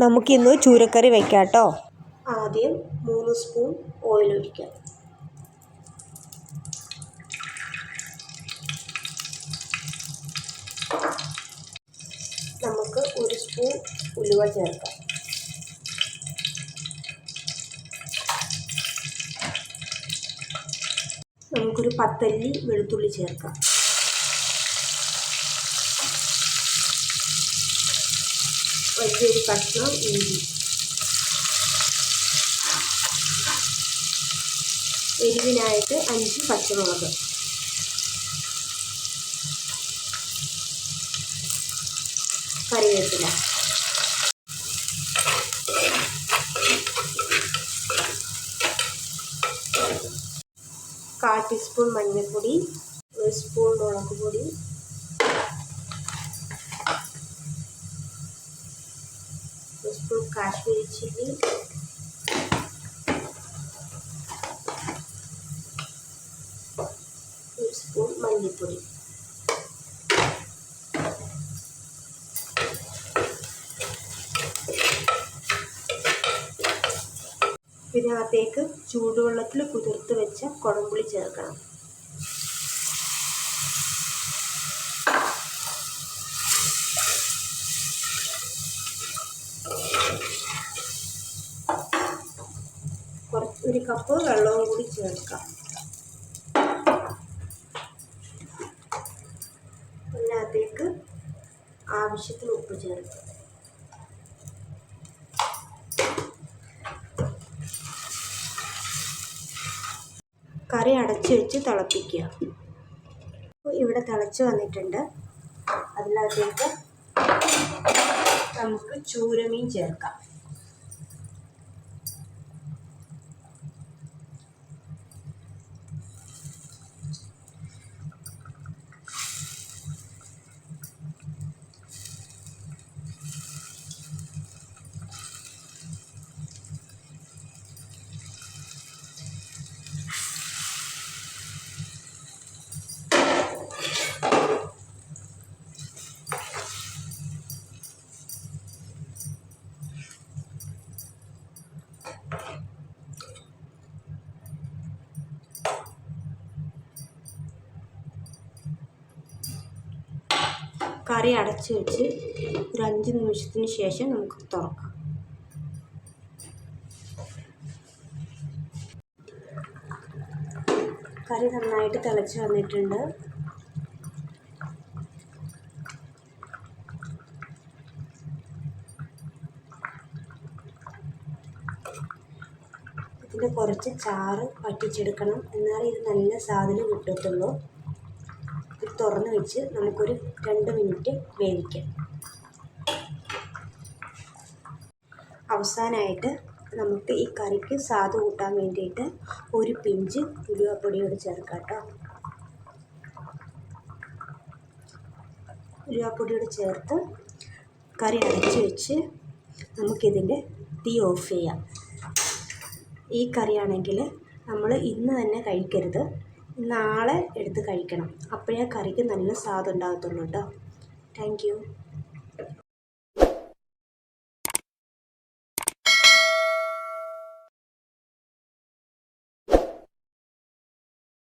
നമുക്കിന്ന് ചൂരക്കറി വെക്കാം കേട്ടോ. ആദ്യം 3 സ്പൂൺ ഓയിൽ ഒഴിക്കാം. നമുക്ക് 1 സ്പൂൺ ഉലുവ ചേർക്കാം. നമുക്കൊരു 10 അല്ലി വെളുത്തുള്ളി ചേർക്കാം. വലിയൊരു കഷ്ണം ഇഞ്ചി. എരിവിനായിട്ട് 5 പച്ചമുളക്. കറിവേപ്പില. കാൽ ടീസ്പൂൺ മഞ്ഞൾപ്പൊടി, 1 സ്പൂൺ മുളക് പൊടി, 1 സ്പൂൺ കാശ്മീരി ചില്ലി, 1 സ്പൂൺ മല്ലിപ്പൊടി. ഇതിനകത്തേക്ക് ചൂടുവെള്ളത്തിൽ കുതിർത്ത് വെച്ച കുടംപുളി ചേർക്കണം. ഒരു കപ്പ് വെള്ളവും കൂടി ചേർക്കാം. ഇതിനകത്തേക്ക് ആവശ്യത്തിന് ഉപ്പ് ചേർക്കാം. കറി അടച്ചു വെച്ച് തിളപ്പിക്കുക. ഇവിടെ തിളച്ച് വന്നിട്ടുണ്ട്. അതിനകത്തേക്ക് നമുക്ക് ചൂരമീൻ ചേർക്കാം. കറി അടച്ച് വെച്ച് ഒരു 5 നിമിഷത്തിന് ശേഷം നമുക്ക് തുറക്കാം. കറി നന്നായിട്ട് തിളച്ച് വന്നിട്ടുണ്ട്. ഇതിൻ്റെ കുറച്ച് ചാറ് വറ്റിച്ചെടുക്കണം. എന്നാലേ ഇത് നല്ല സ്വാദിൽ കിട്ടത്തുള്ളൂ. ഇത് തുറന്ന് വെച്ച് നമുക്കൊരു 2 മിനിറ്റ് വേവിക്കാം. അവസാനമായിട്ട് നമുക്ക് ഈ കറിക്ക് സ്വാദ് കൂട്ടാൻ വേണ്ടിയിട്ട് ഒരു പിഞ്ച് ഉലുവപ്പൊടിയോട് ചേർക്കാം കേട്ടോ. ഉലുവപ്പൊടിയോട് ചേർത്ത് കറി അടച്ച് വെച്ച് നമുക്കിതിൻ്റെ തീ ഓഫ് ചെയ്യാം. ഈ കറിയാണെങ്കിൽ നമ്മൾ ഇന്ന് തന്നെ കഴിക്കരുത്, നാളെ എടുത്ത് കഴിക്കണം. അപ്പോഴേ കറിക്ക് നല്ല സ്വാദ് ഉണ്ടാകത്തുള്ളൂ കേട്ടോ. Thank you.